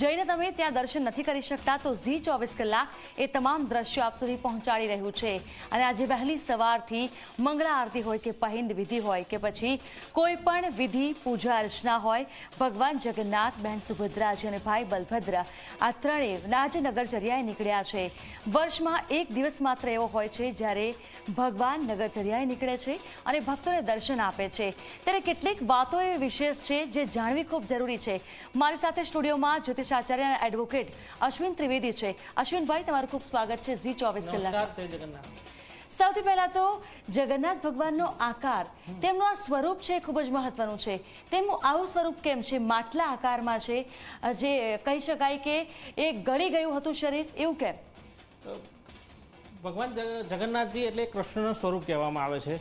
જઈને તમે ત્યાં દર્શન નથી કરી શકતા તો ઝી24 કલાક એ તમામ દ્રશ્યો આપ સુધી પહોંચાડી રહ્યું છે। અને આજે વહેલી સવારથી મંગળા આરતી હોય કે પહિંદ વિધિ હોય કે પછી કોઈ પણ વિધિ પૂજા અર્ચના હોય, ભગવાન જગન્નાથ, બહેન સુભદ્રાજી અને ભાઈ બલભદ્ર આ ત્રણેય આજે નગરચર્યાએ નીકળ્યા છે। વર્ષમાં એક દિવસ માત્ર એવો હોય છે જ્યારે ભગવાન નગરચર્યાએ નીકળે છે અને ભક્તોને દર્શન આપે છે। ત્યારે કેટલીક વાતો એવી વિશેષ છે જે જાણવી ખૂબ જરૂરી છે। મારી સાથે સ્ટુડિયોમાં જ્યોતિષાચાર્ય અને એડવોકેટ અશ્વિન ત્રિવેદી છે। અશ્વિનભાઈ, તમારું ખૂબ સ્વાગત છે ઝી24 કલાક। સૌથી પહેલા તો જગન્નાથ ભગવાનનો આકાર, તેમનું આ સ્વરૂપ છે ખૂબ જ મહત્વનું છે। તેમનું આવું સ્વરૂપ કેમ છે? માટલા આકારમાં છે, જે કહી શકાય કે એ ગળી ગયું હતું શરીર, એવું કેમ? ભગવાન જગન્નાથજી એટલે કૃષ્ણનું સ્વરૂપ કહેવામાં આવે છે।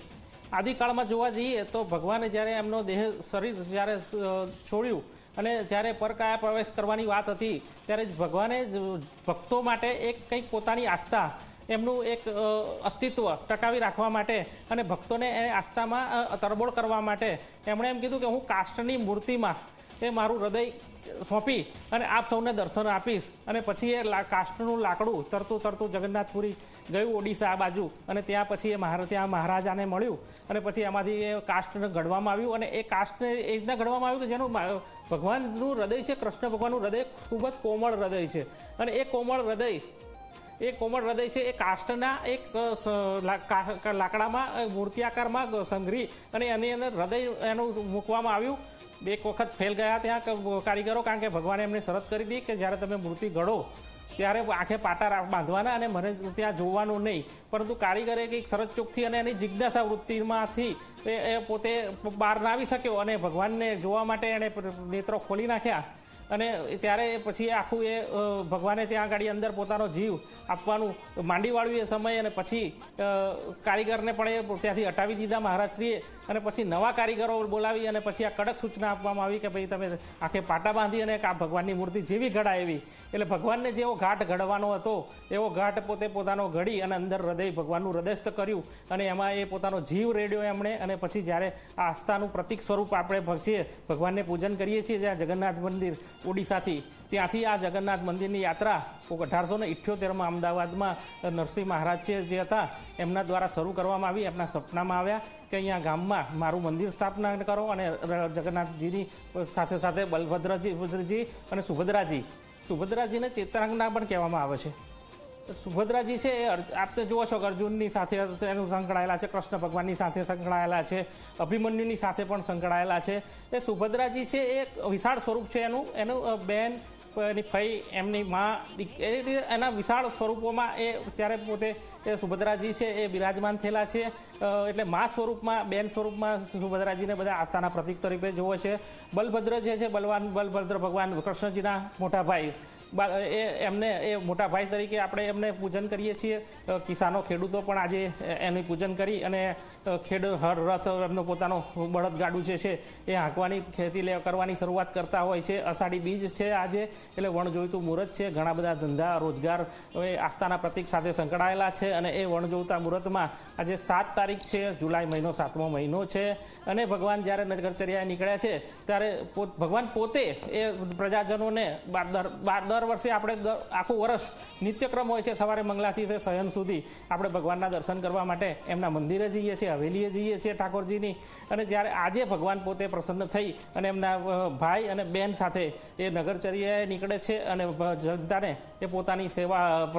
આદિકાળમાં જોવા જઈએ તો ભગવાને જ્યારે એમનો શરીર જ્યારે છોડ્યું અને જ્યારે પરકાયા પ્રવેશ કરવાની વાત હતી ત્યારે ભગવાને ભક્તો માટે એક કંઈક પોતાની આસ્થા, એમનું એક અસ્તિત્વ ટકાવી રાખવા માટે અને ભક્તોને એ આસ્થામાં તરબોળ કરવા માટે એમણે એમ કીધું કે હું કાષ્ઠની મૂર્તિમાં એ મારું હૃદય સોંપી અને આપ સૌને દર્શન આપીશ। અને પછી એ કાષ્ઠનું લાકડું તરતું જગન્નાથપુરી ગયું, ઓડિશા બાજુ, અને ત્યાં પછી ત્યાં મહારાજાને મળ્યું અને પછી એમાંથી એ કાષ્ઠને ઘડવામાં આવ્યું અને એ કાષ્ઠને એ રીતના ઘડવામાં આવ્યું કે જેનું ભગવાનનું હૃદય છે, કૃષ્ણ ભગવાનનું હૃદય ખૂબ જ કોમળ હૃદય છે અને એ કોમળ હૃદય છે એ કાષ્ઠના એક લાકડામાં મૂર્તિ આકારમાં સંઘરી અને એની અંદર હૃદય એનું મૂકવામાં આવ્યું। એક વખત ફેલ ગયા ત્યાં કારીગરો, કારણ કે ભગવાને એમને શરત કરી હતી કે જ્યારે તમે મૂર્તિ ઘડો ત્યારે આંખે પાટા બાંધવાના અને મને ત્યાં જોવાનું નહીં, પરંતુ કારીગરે કંઈક શરત ચોકથી અને એની જિજ્ઞાસા વૃત્તિમાંથી એ પોતે બહાર ના આવી શક્યો અને ભગવાનને જોવા માટે એણે નેત્રો ખોલી નાખ્યા અને ત્યારે પછી આખું એ ભગવાને ત્યાં આગળ અંદર પોતાનો જીવ આપવાનું માંડી વાળ્યું એ સમય અને પછી કારીગરને પણ એ ત્યાંથી હટાવી દીધા મહારાજશ્રીએ અને પછી નવા કારીગરો બોલાવી અને પછી આ કડક સૂચના આપવામાં આવી કે ભાઈ તમે આખે પાટા બાંધી અને આ ભગવાનની મૂર્તિ જેવી ઘડાય એવી, એટલે ભગવાનને જેવો ઘાટ ઘડવાનો હતો એવો ઘાટ પોતે પોતાનો ઘડી અને અંદર હૃદય ભગવાનનું હૃદયસ્થ કર્યું અને એમાં એ પોતાનો જીવ રેડ્યો એમણે। અને પછી જ્યારે આ આસ્થાનું પ્રતિક સ્વરૂપ આપણે છીએ ભગવાનને પૂજન કરીએ છીએ, જ્યાં જગન્નાથ મંદિર ઓડિશાથી, ત્યાંથી આ જગન્નાથ મંદિરની યાત્રા 1878માં અમદાવાદમાં નરસિંહ મહારાજ છે જે હતા એમના દ્વારા શરૂ કરવામાં આવી। એમના સપનામાં આવ્યા કે અહીંયા ગામમાં મારું મંદિર સ્થાપના કરો અને જગન્નાથજીની સાથે સાથે બલભદ્રજી અને સુભદ્રાજીને ચિત્રાંગના પણ કહેવામાં આવે છે। સુભદ્રાજી છે એ આપણે જુઓ છો કે અર્જુનની સાથે એનું સંકળાયેલા છે, કૃષ્ણ ભગવાનની સાથે સંકળાયેલા છે, અભિમન્યુની સાથે પણ સંકળાયેલા છે। એ સુભદ્રાજી છે એ વિશાળ સ્વરૂપ છે એનું બેન, એની ફઈ, એમની મા, એના વિશાળ સ્વરૂપોમાં એ ત્યારે પોતે એ સુભદ્રાજી છે એ બિરાજમાન થયેલા છે। એટલે મા સ્વરૂપમાં, બેન સ્વરૂપમાં સુભદ્રાજીને બધા આસ્થાના પ્રતીક તરીકે જોવે છે। બલભદ્ર જે છે બલભદ્ર ભગવાન કૃષ્ણજીના મોટા ભાઈ, એમને એ મોટા ભાઈ તરીકે આપણે એમને પૂજન કરીએ છીએ। કિસાનો, ખેડૂતો પણ આજે એનું પૂજન કરી અને રથ એમનો પોતાનો બળદગાડું જે છે એ હાંકવાની ખેતી કરવાની શરૂઆત કરતા હોય છે। અષાઢી બીજ છે આજે, એટલે વણજોઈતું મુહૂર્ત છે। ઘણા બધા ધંધા રોજગાર આસ્થાના પ્રતીક સાથે સંકળાયેલા છે અને એ વણજોઈતા મુહૂર્તમાં આજે 7 તારીખ છે, જુલાઈ મહિનો, 7મો મહિનો છે અને ભગવાન જ્યારે નગરચર્યાએ નીકળ્યા છે ત્યારે ભગવાન પોતે એ પ્રજાજનોને દર વર્ષે આપણે આખું વર્ષ નિત્યક્રમ હોય છે, સવારે મંગલાથી શયન સુધી આપણે ભગવાનના દર્શન કરવા માટે એમના મંદિરે જઈએ છીએ, હવેલીએ જઈએ છીએ ઠાકોરજીની। અને જ્યારે આજે ભગવાન પોતે પ્રસન્ન થઈ અને એમના ભાઈ અને બહેન સાથે એ નગરચર્યાએ નીકળે છે અને જનતાને એ પોતાની સેવા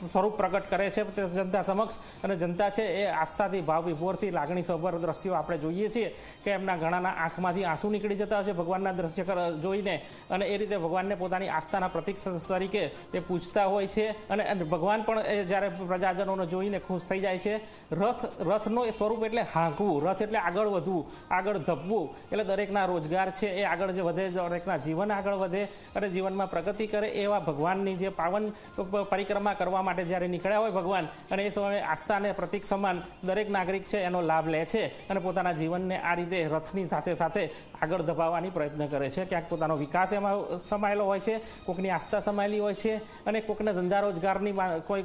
સ્વરૂપ પ્રગટ કરે છે જનતા સમક્ષ। અને જનતા છે એ આસ્થાથી, ભાવ વિભોરથી, લાગણીસભર દ્રશ્યો આપણે જોઈએ છીએ કે એમના ઘણાના આંખમાંથી આંસુ નીકળી જતા હોય છે ભગવાનના દ્રશ્ય જોઈને અને એ રીતે ભગવાનને પોતાની આસ્થાના પ્રતીક તરીકે એ પૂજતા હોય છે। અને ભગવાન પણ એ જ્યારે પ્રજાજનોને જોઈને ખુશ થઈ જાય છે। રથનો એ સ્વરૂપ એટલે હાંકવું, રથ એટલે આગળ વધવું, આગળ ધપવું, એટલે દરેકના રોજગાર છે એ આગળ જે વધે, દરેકના જીવન આગળ વધે અને જીવનમાં પ્રગતિ કરે એવા ભગવાનની જે પાવન પરિક્રમા કરવા માટે જ્યારે નીકળ્યા હોય ભગવાન, અને એ સમયે આસ્થાને પ્રતીક સમાન દરેક નાગરિક છે એનો લાભ લે છે અને પોતાના જીવનને આ રીતે રથની સાથે સાથે આગળ ધપાવવાની પ્રયત્ન કરે છે। ક્યાંક પોતાનો વિકાસ એમાં સમાયેલો હોય છે, કોઈકની આસ્થા સમાયેલી હોય છે અને કોઈકને ધંધા રોજગારની કોઈ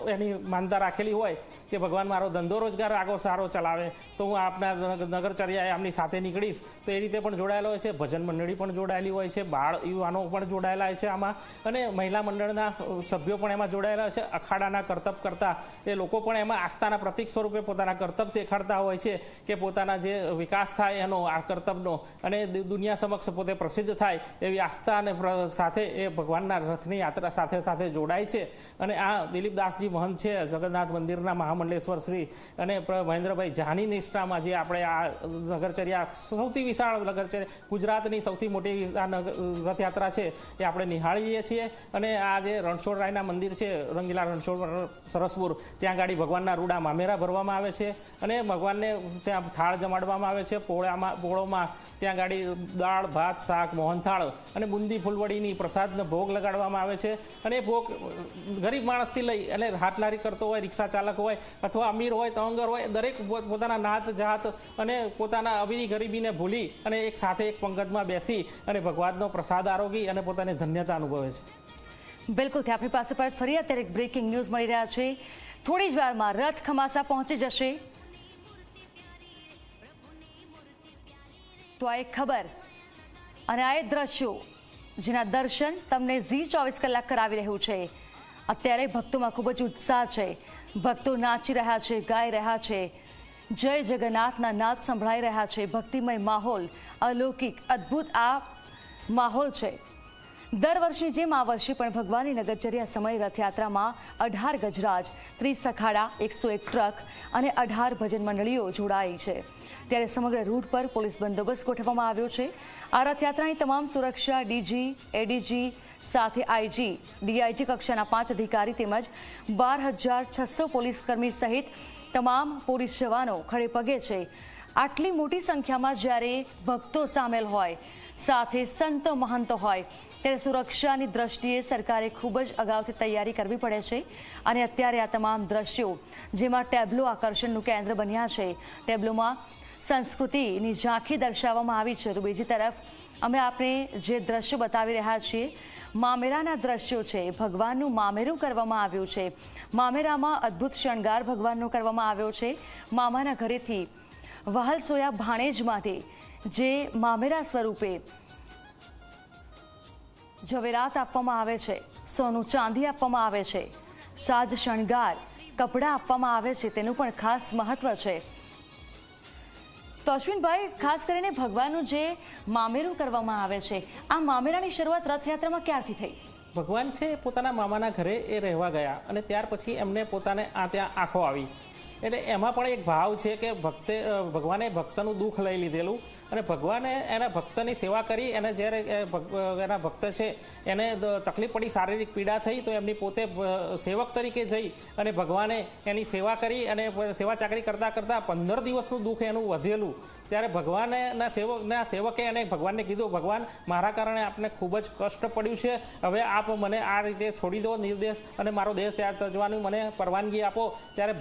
એની માનતા રાખેલી હોય કે ભગવાન મારો ધંધો રોજગાર આગળ સારો ચલાવે તો હું આપના નગરચર્યાએ આમની સાથે નીકળીશ, તો એ રીતે પણ જોડાયેલો હોય છે। ભજન મંડળી પણ જોડાયેલી હોય છે, બાળ યુવાનો પણ જોડાયેલા છે આમાં, અને મહિલા મંડળના સભ્યો પણ એમાં જોડાયેલા છે. અખાડાના કરતબ કરતા એ લોકો પણ એમાં આસ્થાના પ્રતીક સ્વરૂપે પોતાના કરતબ દેખાડતા હોય છે કે પોતાના જે વિકાસ થાય એનો, આ કરતબનો, અને દુનિયા સમક્ષ પોતે પ્રસિદ્ધ થાય એવી આસ્થા અને સાથે એ ભગવાનના રથની યાત્રા સાથે સાથે જોડાય છે. અને આ દિલીપદાસજી મહંત છે જગન્નાથ મંદિરના મહામંડલેશ્વર શ્રી, અને મહેન્દ્રભાઈ જાની નિષ્ઠામાં જે આપણે આ નગરચર્યા સૌથી વિશાળ નગરચર્યા, ગુજરાતની સૌથી મોટી આ રથયાત્રા છે એ આપણે નિહાળીએ છીએ. અને આ જે રણછોડરાયના મંદિર છે, રંગીલા રણછોડ સરસપુર, ત્યાં ગાડી ભગવાનના રૂડા મામેરા ભરવામાં આવે છે, અને ભગવાનને ત્યાં થાળ જમાડવામાં આવે છે. પોળોમાં ત્યાં ગાડી દાળ, ભાત, શાક, મોહનથાળ અને બુંદી ફૂલવડીની પ્રસાદનો ભોગ લગાડવામાં આવે છે. અને એ ભોગ ગરીબ માણસથી લઈ અને હાથલારી કરતો હોય, રિક્ષા ચાલક હોય અથવા અમીર હોય, તવંગર હોય, દરેક પોતાના નાત જાત અને પોતાના અમીરી ગરીબીને ભૂલી અને એક સાથે એક પંગતમાં બેસી અને ભગવાનનો પ્રસાદ આરોગી અને પોતાની ધન્યતા અનુભવે છે. બિલકુલ, આપણી પાસે પરત ફરી અત્યારે એક બ્રેકિંગ ન્યૂઝ મળી રહ્યા છે. થોડી જ વારમાં રથ ખમાસા પહોંચી જશે. તો આ એક ખબર અને આ એ દ્રશ્યો જેના દર્શન તમને ઝી 24 કલાક કરાવી રહ્યું છે. અત્યારે ભક્તોમાં ખૂબ જ ઉત્સાહ છે. ભક્તો નાચી રહ્યા છે, ગાઈ રહ્યા છે, જય જગન્નાથના નાદ સંભળાઈ રહ્યા છે. ભક્તિમય માહોલ, અલૌકિક અદ્ભુત આ માહોલ છે. દર વર્ષની જેમ આ વર્ષે પણ ભગવાનની નગરચર્યા સમય રથયાત્રામાં 18 ગજરાજ, 30 અખાડા, 101 ટ્રક અને 18 ભજન મંડળીઓ જોડાઈ છે. ત્યારે સમગ્ર રૂટ પર પોલીસ બંદોબસ્ત ગોઠવવામાં આવ્યો છે. આ રથયાત્રાની તમામ સુરક્ષા ડીજી, એડીજી સાથે આઈજી, ડીઆઈજી કક્ષાના 5 અધિકારી તેમજ 12,600 પોલીસ કર્મી સહિત તમામ પોલીસ જવાનો ખડે પગે છે. આટલી મોટી સંખ્યામાં જ્યારે ભક્તો સામેલ હોય, સાથે સંતો મહંતો હોય, ત્યારે સુરક્ષાની દ્રષ્ટિએ સરકારે ખૂબ જ અગાઉથી તૈયારી કરવી પડે છે. અને અત્યારે આ તમામ દ્રશ્યો જેમાં ટેબ્લો આકર્ષણનું કેન્દ્ર બન્યા છે, ટેબ્લોમાં સંસ્કૃતિની ઝાંખી દર્શાવવામાં આવી છે. તો બીજી તરફ અમે આપણે જે દ્રશ્યો બતાવી રહ્યા છીએ, મામેરાના દ્રશ્યો છે. ભગવાનનું મામેરું કરવામાં આવ્યું છે. મામેરામાં અદ્ભુત શણગાર ભગવાનનો કરવામાં આવ્યો છે. મામાના ઘરેથી વહાલસોયા ભાણેજ માટે જે મામેરા સ્વરૂપે ઝવેરાત આપવામાં આવે છે, સોનું ચાંદી આપવામાં આવે છે, સાજ શણગાર, કપડાં આપવામાં આવે છે, તેનું પણ ખાસ મહત્વ છે. તો અશ્વિનભાઈ, ખાસ કરીને ભગવાનનું જે મામેરું કરવામાં આવે છે, આ મામેરાની શરૂઆત રથયાત્રામાં ક્યારથી થઈ? ભગવાન છે પોતાના મામાના ઘરે એ રહેવા ગયા, અને ત્યાર પછી એમને પોતાને ત્યાં આંખો આવી. એટલે એમાં પણ એક ભાવ છે કે ભગવાને ભક્તનું દુઃખ લઈ લીધેલું, અને ભગવાને એના ભક્તની સેવા કરી. એને જ્યારે એના ભક્ત છે એને તકલીફ પડી, શારીરિક પીડા થઈ, તો એમની પોતે સેવક તરીકે જઈ અને ભગવાને એની સેવા કરી. અને સેવા ચાકરી કરતાં કરતાં 15 દિવસનું દુઃખ એનું વધેલું. ત્યારે ભગવાનના સેવકે એને ભગવાનને કીધું, ભગવાન, મારા કારણે આપને ખૂબ જ કષ્ટ પડ્યું છે, હવે આપ મને આ રીતે છોડી દો નિર્દેશ, અને મારો દેહ ત્યાં જવાની મને પરવાનગી આપો. ત્યારે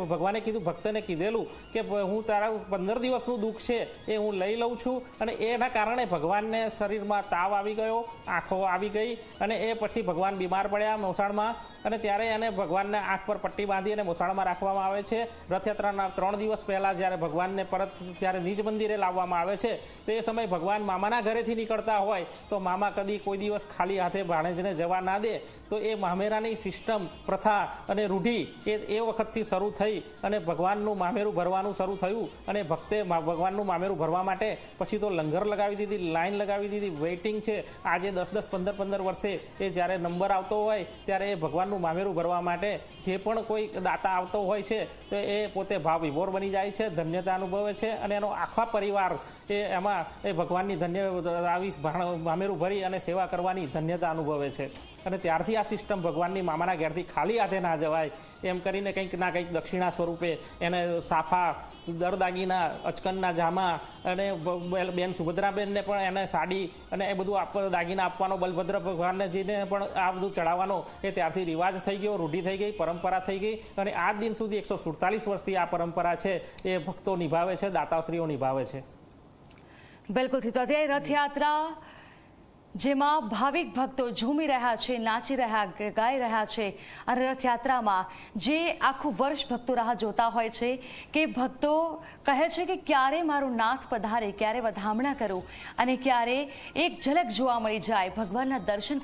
ભગવાને કીધું, ભક્તને કીધેલું કે હું તારા 15 દિવસનું દુઃખ છે એ હું લઈ લઉં છું. અને એના કારણે ભગવાનને શરીરમાં તાવ આવી ગયો, આંખો આવી ગઈ, અને એ પછી ભગવાન બીમાર પડ્યા મોસાળમાં. અને ત્યારે એને ભગવાનને આંખ પર પટ્ટી બાંધી અને મોસાળમાં રાખવામાં આવે છે. રથયાત્રાના 3 દિવસ પહેલાં જ્યારે ભગવાનને પરત જ્યારે નિજ મંદિરે લાવવામાં આવે છે, તો એ સમયે ભગવાન મામાના ઘરેથી નીકળતા હોય તો મામા કદી કોઈ દિવસ ખાલી હાથે ભાણેજને જવા ના દે. તો એ મામેરાની સિસ્ટમ, પ્રથા અને રૂઢિ એ વખતથી શરૂ થઈ, અને ભગવાનનું મામેરું ભરવાનું શરૂ થયું. અને ભક્તે ભગવાનનું મામેરું ભરવા માટે પછી તો લંગર લગાવી દીધી, લાઈન લગાવી દીધી, વેઇટિંગ છે. આજે 10-10, 15-15 વર્ષે એ જ્યારે નંબર આવતો હોય ત્યારે એ ભગવાનનું મામેરું ભરવા માટે જે પણ કોઈ દાતા આવતો હોય છે તો એ પોતે ભાવ વિભોર બની જાય છે, ધન્યતા અનુભવે છે. અને એનો આખા પરિવાર એમાં એ ભગવાનની આવી મામેરું ભરી અને સેવા કરવાની ધન્યતા અનુભવે છે. અને ત્યારથી આ સિસ્ટમ ભગવાનની મામાના ઘેરથી ખાલી હાથે ના જવાય એમ કરીને કંઈક ના કંઈક દક્ષિણા સ્વરૂપે એને સાફા, દરદાગીના, અચકનના જામા, અને બેન સુભદ્રાબેનને પણ એને સાડી અને એ બધું દાગીના આપવાનો, બલભદ્ર ભગવાનને જઈને પણ આ બધું ચડાવવાનો એ ત્યારથી રિવાજ થઈ ગયો, રૂઢિ થઈ ગઈ, પરંપરા થઈ ગઈ. અને આજ દિન સુધી 147 વર્ષથી આ પરંપરા છે એ ભક્તો નિભાવે છે, દાતાશ્રીઓ નિભાવે છે. બિલકુલ. તો અત્યારે રથયાત્રા જેમાં ભાવિક ભક્તો ઝૂમી રહ્યા છે, નાચી રહ્યા, ગાઈ રહ્યા છે અને રથયાત્રામાં જે આખું વર્ષ ભક્તો રાહ જોતા હોય છે કે ભક્તો કહે છે કે ક્યારે મારું નાથ પધારે, ક્યારે વધામણા કરું અને ક્યારે એક ઝલક જોવા મળી જાય, ભગવાનના દર્શન